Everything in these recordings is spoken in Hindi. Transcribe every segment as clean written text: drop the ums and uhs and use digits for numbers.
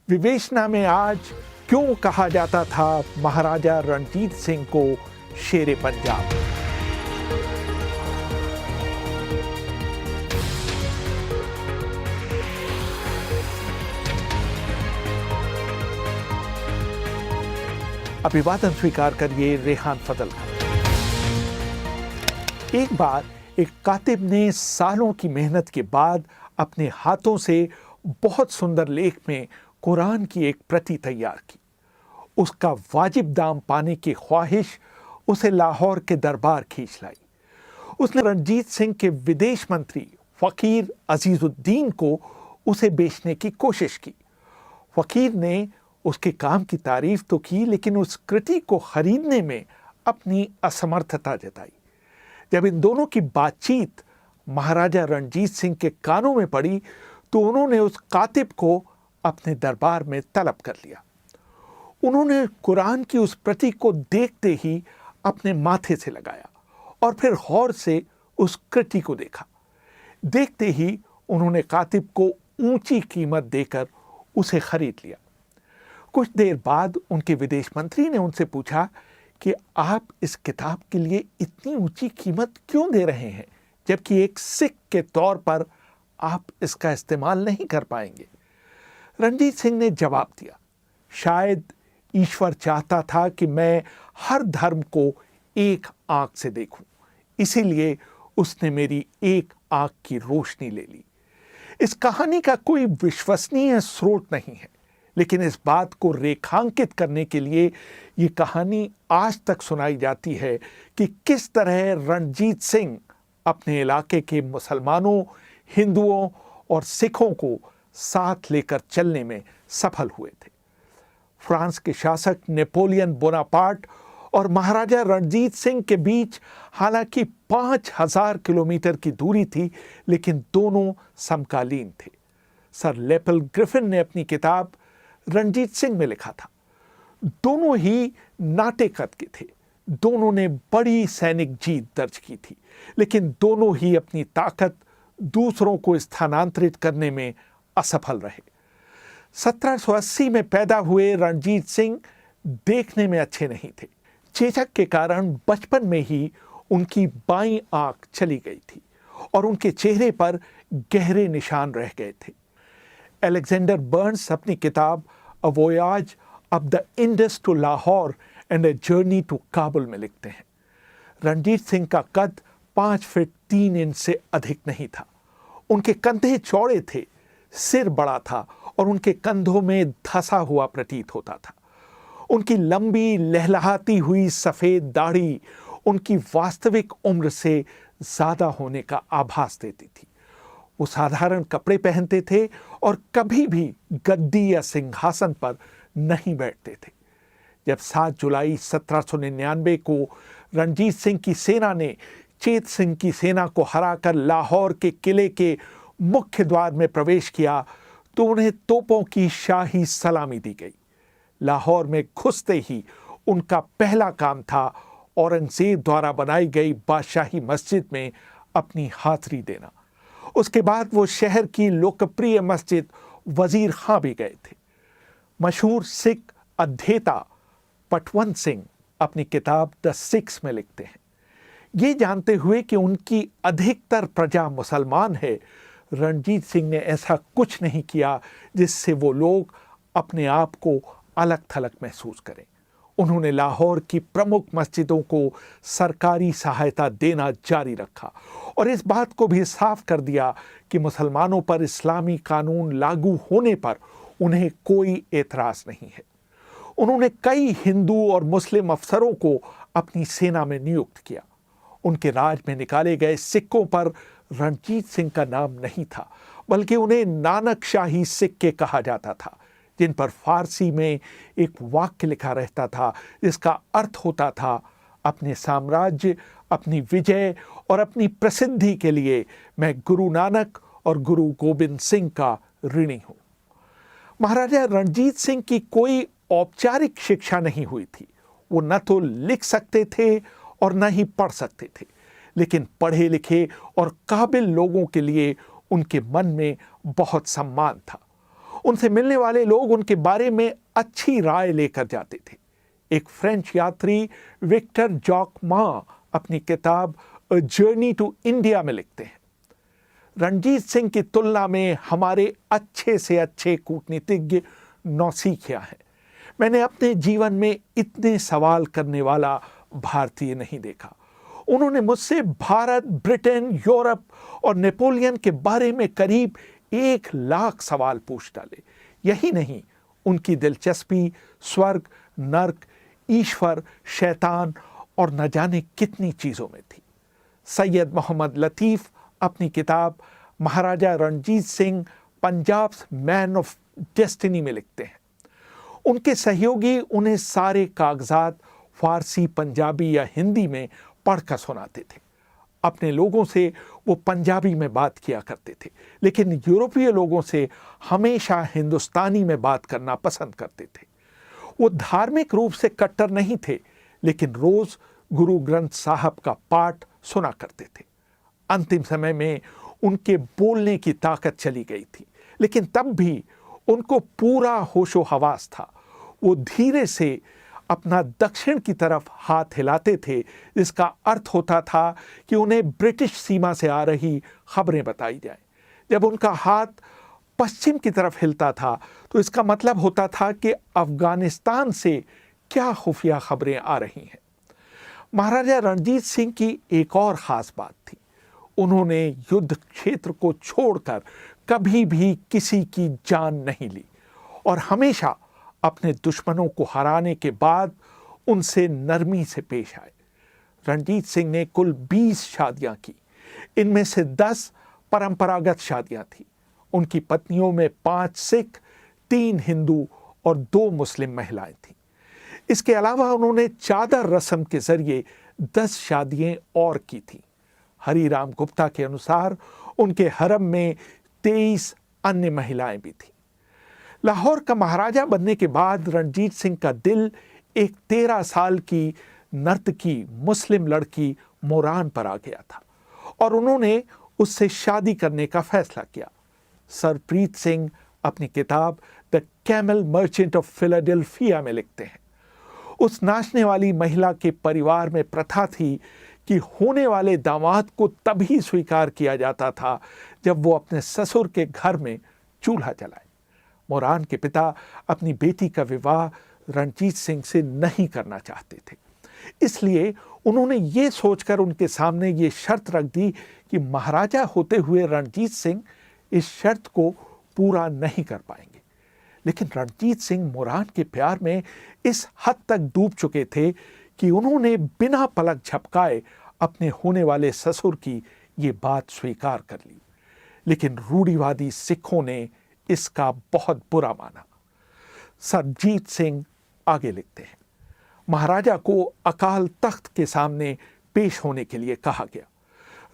विवेचना में आज क्यों कहा जाता था महाराजा रणजीत सिंह को शेरे पंजाब। अभिवादन स्वीकार करिए रेहान फजल का। एक बार एक कातिब ने सालों की मेहनत के बाद अपने हाथों से बहुत सुंदर लेख में कुरान की एक प्रति तैयार की। उसका वाजिब दाम पाने की ख्वाहिश उसे लाहौर के दरबार खींच लाई। उसने रणजीत सिंह के विदेश मंत्री फ़कीर अजीजुद्दीन को उसे बेचने की कोशिश की। फ़कीर ने उसके काम की तारीफ तो की, लेकिन उस कृति को खरीदने में अपनी असमर्थता जताई। जब इन दोनों की बातचीत महाराजा रणजीत सिंह के कानों में पड़ी तो उन्होंने उस कातिब को अपने दरबार में तलब कर लिया। उन्होंने कुरान की उस प्रति को देखते ही अपने माथे से लगाया और फिर गौर से उस कृति को देखा। देखते ही उन्होंने कातिब को ऊंची कीमत देकर उसे खरीद लिया। कुछ देर बाद उनके विदेश मंत्री ने उनसे पूछा कि आप इस किताब के लिए इतनी ऊंची कीमत क्यों दे रहे हैं, जबकि एक सिख के तौर पर आप इसका इस्तेमाल नहीं कर पाएंगे। रणजीत सिंह ने जवाब दिया, शायद ईश्वर चाहता था कि मैं हर धर्म को एक आंख से देखूं, इसीलिए उसने मेरी एक आंख की रोशनी ले ली। इस कहानी का कोई विश्वसनीय स्रोत नहीं है, लेकिन इस बात को रेखांकित करने के लिए ये कहानी आज तक सुनाई जाती है कि किस तरह रणजीत सिंह अपने इलाके के मुसलमानों, हिंदुओं और सिखों को साथ लेकर चलने में सफल हुए थे। फ्रांस के शासक नेपोलियन बोनापार्ट और महाराजा रणजीत सिंह के बीच हालांकि 5000 किलोमीटर की दूरी थी, लेकिन दोनों समकालीन थे। सर लेपल ग्रिफिन ने अपनी किताब रणजीत सिंह में लिखा था, दोनों ही नाटे कद के थे, दोनों ने बड़ी सैनिक जीत दर्ज की थी, लेकिन दोनों ही अपनी ताकत दूसरों को स्थानांतरित करने में असफल रहे। 1780 में पैदा हुए रणजीत सिंह देखने में अच्छे नहीं थे। चेचक के कारण बचपन में ही उनकी बाईं आंख चली गई थी और उनके चेहरे पर गहरे निशान रह गए थे। अलेक्जेंडर बर्न्स अपनी किताब a voyage up the Indus to Lahore and a journey to Kabul में लिखते हैं, रणजीत सिंह का कद 5 फीट 3 इंच से अधिक नहीं था। उनके कंधे चौड़े थे, सिर बड़ा था और उनके कंधों में धंसा हुआ प्रतीत होता था। उनकी लंबी लहलहाती हुई सफ़ेद दाढ़ी उनकी वास्तविक उम्र से ज़्यादा होने का आभास देती थी। वो साधारण कपड़े पहनते थे और कभी भी गद्दी या सिंहासन पर नहीं बैठते थे। जब 7 जुलाई 1799 को रणजीत सिंह की सेना ने चेत सिंह की सेना को हराकर लाहौर के किले के मुख्य द्वार में प्रवेश किया तो उन्हें तोपों की शाही सलामी दी गई। लाहौर में घुसते ही उनका पहला काम था औरंगजेब द्वारा बनाई गई बादशाही मस्जिद में अपनी हाजिरी देना। उसके बाद वो शहर की लोकप्रिय मस्जिद वजीर खां भी गए थे। मशहूर सिख अध्येता पटवंत सिंह अपनी किताब द सिक्स में लिखते हैं, ये जानते हुए कि उनकी अधिकतर प्रजा मुसलमान है, रणजीत सिंह ने ऐसा कुछ नहीं किया जिससे वो लोग अपने आप को अलग थलग महसूस करें। उन्होंने लाहौर की प्रमुख मस्जिदों को सरकारी सहायता देना जारी रखा और इस बात को भी साफ कर दिया कि मुसलमानों पर इस्लामी कानून लागू होने पर उन्हें कोई एतराज़ नहीं है। उन्होंने कई हिंदू और मुस्लिम अफसरों को अपनी सेना में नियुक्त किया। उनके राज में निकाले गए सिक्कों पर रणजीत सिंह का नाम नहीं था, बल्कि उन्हें नानक शाही सिक्के कहा जाता था, जिन पर फारसी में एक वाक्य लिखा रहता था जिसका अर्थ होता था, अपने साम्राज्य, अपनी विजय और अपनी प्रसिद्धि के लिए मैं गुरु नानक और गुरु गोबिंद सिंह का ऋणी हूँ। महाराजा रणजीत सिंह की कोई औपचारिक शिक्षा नहीं हुई थी। वो न तो लिख सकते थे और न ही पढ़ सकते थे, लेकिन पढ़े लिखे और काबिल लोगों के लिए उनके मन में बहुत सम्मान था। उनसे मिलने वाले लोग उनके बारे में अच्छी राय लेकर जाते थे। एक फ्रेंच यात्री विक्टर जॉक मा अपनी किताब अ जर्नी टू इंडिया में लिखते हैं, रणजीत सिंह की तुलना में हमारे अच्छे से अच्छे कूटनीतिज्ञ नौसिखिया हैं। मैंने अपने जीवन में इतने सवाल करने वाला भारतीय नहीं देखा। उन्होंने मुझसे भारत, ब्रिटेन, यूरोप और नेपोलियन के बारे में करीब 1,00,000 सवाल पूछ डाले। यही नहीं, उनकी दिलचस्पी स्वर्ग, नर्क, ईश्वर, शैतान और न जाने कितनी चीज़ों में थी। सैयद मोहम्मद लतीफ़ अपनी किताब Maharaja Ranjit Singh Punjab's man of destiny में लिखते हैं, उनके सहयोगी उन्हें सारे कागजात फारसी, पंजाबी या हिंदी में पढ़कर सुनाते थे। अपने लोगों से वो पंजाबी में बात किया करते थे, लेकिन यूरोपीय लोगों से हमेशा हिंदुस्तानी में बात करना पसंद करते थे। वो धार्मिक रूप से कट्टर नहीं थे, लेकिन रोज गुरु ग्रंथ साहब का पाठ सुना करते थे। अंतिम समय में उनके बोलने की ताकत चली गई थी, लेकिन तब भी उनको पूरा होशो हवास था। वो धीरे से अपना दक्षिण की तरफ हाथ हिलाते थे, जिसका अर्थ होता था कि उन्हें ब्रिटिश सीमा से आ रही खबरें बताई जाएं। जब उनका हाथ पश्चिम की तरफ हिलता था तो इसका मतलब होता था कि अफगानिस्तान से क्या खुफिया खबरें आ रही हैं। महाराजा रणजीत सिंह की एक और ख़ास बात थी, उन्होंने युद्ध क्षेत्र को छोड़कर कभी भी किसी की जान नहीं ली और हमेशा अपने दुश्मनों को हराने के बाद उनसे नरमी से पेश आए। रणजीत सिंह ने कुल 20 शादियां की, इनमें से 10 परंपरागत शादियां थीं। उनकी पत्नियों में 5 सिख, 3 हिंदू और 2 मुस्लिम महिलाएं थीं। इसके अलावा उन्होंने चादर रस्म के जरिए 10 शादियां और की थीं। हरिराम गुप्ता के अनुसार उनके हरम में 23 अन्य महिलाएं भी थीं। लाहौर का महाराजा बनने के बाद रणजीत सिंह का दिल एक 13 साल की नर्तकी मुस्लिम लड़की मोरान पर आ गया था और उन्होंने उससे शादी करने का फैसला किया। सरप्रीत सिंह अपनी किताब the camel merchant of Philadelphia में लिखते हैं, उस नाचने वाली महिला के परिवार में प्रथा थी कि होने वाले दामाद को तभी स्वीकार किया जाता था जब वो अपने ससुर के घर में चूल्हा जलाए। मोरान के पिता अपनी बेटी का विवाह रणजीत सिंह से नहीं करना चाहते थे, इसलिए उन्होंने ये सोचकर उनके सामने ये शर्त रख दी कि महाराजा होते हुए रणजीत सिंह इस शर्त को पूरा नहीं कर पाएंगे। लेकिन रणजीत सिंह मोरान के प्यार में इस हद तक डूब चुके थे कि उन्होंने बिना पलक झपकाए अपने होने वाले ससुर की ये बात स्वीकार कर ली। लेकिन रूढ़िवादी सिखों ने इसका बहुत बुरा माना। सरजीत सिंह आगे लिखते हैं, महाराजा को अकाल तख्त के सामने पेश होने के लिए कहा गया।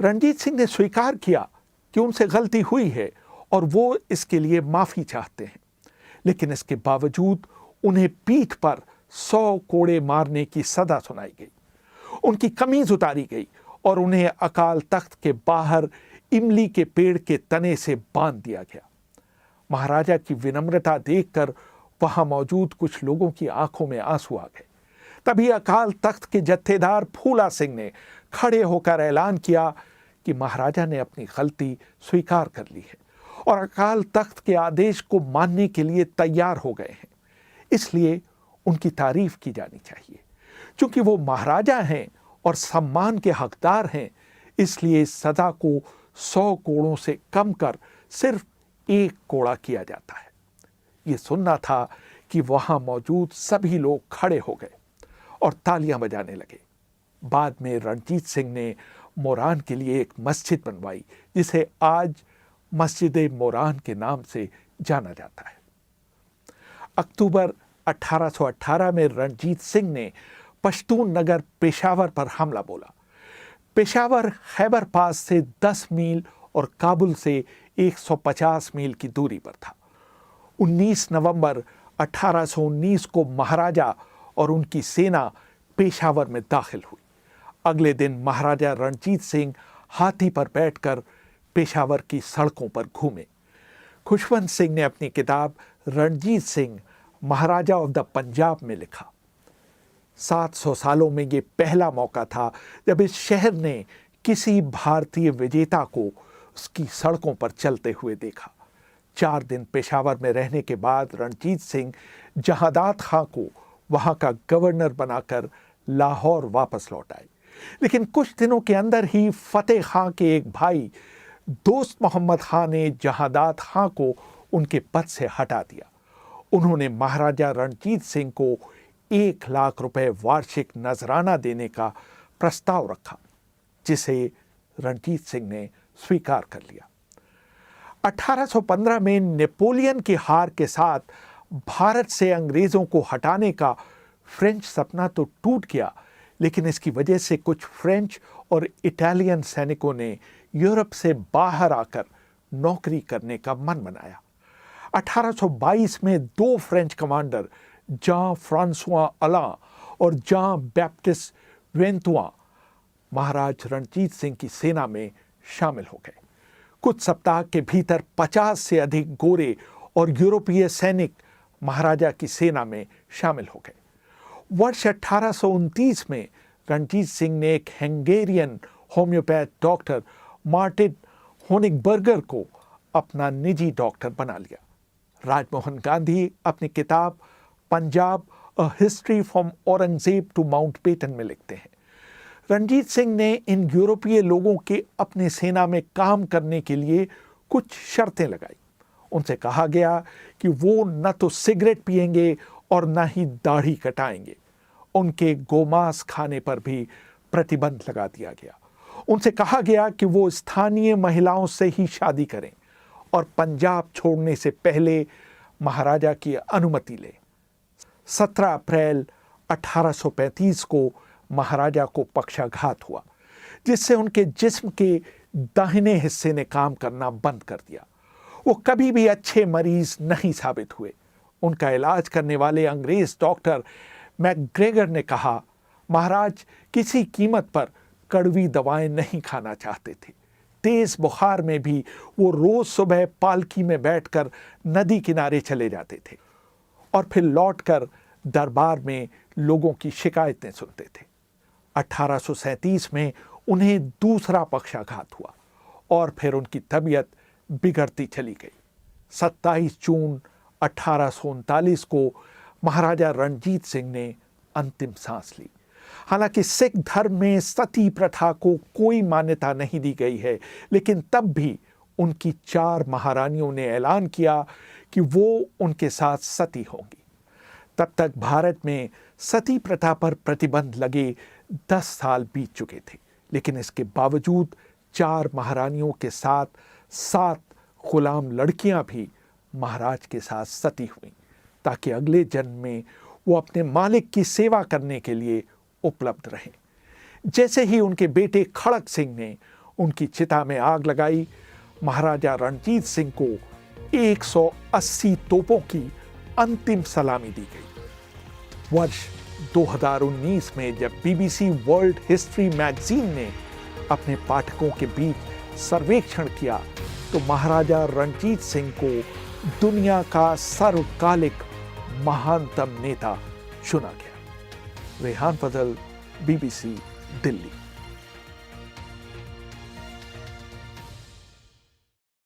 रणजीत सिंह ने स्वीकार किया कि उनसे गलती हुई है और वो इसके लिए माफ़ी चाहते हैं, लेकिन इसके बावजूद उन्हें पीठ पर 100 कोड़े मारने की सजा सुनाई गई। उनकी कमीज उतारी गई और उन्हें अकाल तख्त के बाहर इमली के पेड़ के तने से बांध दिया गया। महाराजा की विनम्रता देखकर वहां मौजूद कुछ लोगों की आंखों में आंसू आ गए। तभी अकाल तख्त के जत्थेदार फूला सिंह ने खड़े होकर ऐलान किया कि महाराजा ने अपनी गलती स्वीकार कर ली है और अकाल तख्त के आदेश को मानने के लिए तैयार हो गए हैं, इसलिए उनकी तारीफ की जानी चाहिए। क्योंकि वो महाराजा हैं और सम्मान के हकदार हैं, इसलिए इस सजा को 100 कोड़ों से कम कर सिर्फ 1 कोड़ा किया जाता है। ये सुनना था कि वहां मौजूद सभी लोग खड़े हो गए और तालियां बजाने लगे। बाद में रणजीत सिंह ने मोरान के लिए एक मस्जिद बनवाई, जिसे आज मस्जिद मोरान के नाम से जाना जाता है। अक्टूबर 1818 में रणजीत सिंह ने पश्तून नगर पेशावर पर हमला बोला। पेशावर खैबर पास से 10 मील और काबुल से 150 मील की दूरी पर था। 19 नवंबर 1819 को महाराजा और उनकी सेना पेशावर में दाखिल हुई। अगले दिन महाराजा रणजीत सिंह हाथी पर बैठकर पेशावर की सड़कों पर घूमे। खुशवंत सिंह ने अपनी किताब रणजीत सिंह महाराजा ऑफ द पंजाब में लिखा, 700 सालों में ये पहला मौका था जब इस शहर ने किसी भारतीय विजेता को उसकी सड़कों पर चलते हुए देखा। 4 दिन पेशावर में रहने के बाद रणजीत सिंह जहादात खां को वहां का गवर्नर बनाकर लाहौर वापस लौट आए। लेकिन कुछ दिनों के अंदर ही फतेह खां के एक भाई दोस्त मोहम्मद खां ने जहादात खां को उनके पद से हटा दिया। उन्होंने महाराजा रणजीत सिंह को 1 लाख रुपए वार्षिक नजराना देने का प्रस्ताव रखा, जिसे रणजीत सिंह ने स्वीकार कर लिया। 1815 में नेपोलियन की हार के साथ भारत से अंग्रेजों को हटाने का फ्रेंच सपना तो टूट गया, लेकिन इसकी वजह से कुछ फ्रेंच और इटालियन सैनिकों ने यूरोप से बाहर आकर नौकरी करने का मन बनाया। 1822 में 2 फ्रेंच कमांडर जां फ्रांसुआ अलां और जां बैप्टिस्ट वेंतुआ महाराज रणजीत सिंह की सेना में शामिल हो गए। कुछ सप्ताह के भीतर 50 से अधिक गोरे और यूरोपीय सैनिक महाराजा की सेना में शामिल हो गए। वर्ष 1829 में रणजीत सिंह ने एक हंगेरियन होम्योपैथ डॉक्टर मार्टिन होनिगबर्गर को अपना निजी डॉक्टर बना लिया। राजमोहन गांधी अपनी किताब Punjab a history from Aurangzeb to Mountbatten में लिखते हैं, रणजीत सिंह ने इन यूरोपीय लोगों के अपनी सेना में काम करने के लिए कुछ शर्तें लगाई। उनसे कहा गया कि वो न तो सिगरेट पिएंगे और न ही दाढ़ी कटाएंगे। उनके गोमांस खाने पर भी प्रतिबंध लगा दिया गया। उनसे कहा गया कि वो स्थानीय महिलाओं से ही शादी करें और पंजाब छोड़ने से पहले महाराजा की अनुमति लें। 17 अप्रैल 1835 को महाराजा को पक्षाघात हुआ, जिससे उनके जिस्म के दाहिने हिस्से ने काम करना बंद कर दिया। वो कभी भी अच्छे मरीज नहीं साबित हुए। उनका इलाज करने वाले अंग्रेज डॉक्टर मैकग्रेगर ने कहा, महाराज किसी कीमत पर कड़वी दवाएं नहीं खाना चाहते थे। तेज बुखार में भी वो रोज सुबह पालकी में बैठकर नदी किनारे चले जाते थे और फिर लौटकर दरबार में लोगों की शिकायतें सुनते थे। 1837 में उन्हें दूसरा पक्षाघात हुआ और फिर उनकी तबीयत बिगड़ती चली गई। 27 जून 1839 को महाराजा रणजीत सिंह ने अंतिम सांस ली। हालांकि सिख धर्म में सती प्रथा को कोई मान्यता नहीं दी गई है, लेकिन तब भी उनकी 4 महारानियों ने ऐलान किया कि वो उनके साथ सती होंगी। तब तक भारत में सती प्रथा पर प्रतिबंध लगे 10 साल बीत चुके थे, लेकिन इसके बावजूद 4 महारानियों के साथ 7 गुलाम लड़कियां भी महाराज के साथ सती हुईं, ताकि अगले जन्म में वो अपने मालिक की सेवा करने के लिए उपलब्ध रहें। जैसे ही उनके बेटे खड़क सिंह ने उनकी चिता में आग लगाई, महाराजा रणजीत सिंह को 180 तोपों की अंतिम सलामी दी गई। वर्ष 2019 में जब BBC वर्ल्ड हिस्ट्री मैगजीन ने अपने पाठकों के बीच सर्वेक्षण किया, तो महाराजा रणजीत सिंह को दुनिया का सर्वकालिक महानतम नेता चुना गया। रेहान फजल, BBC, दिल्ली।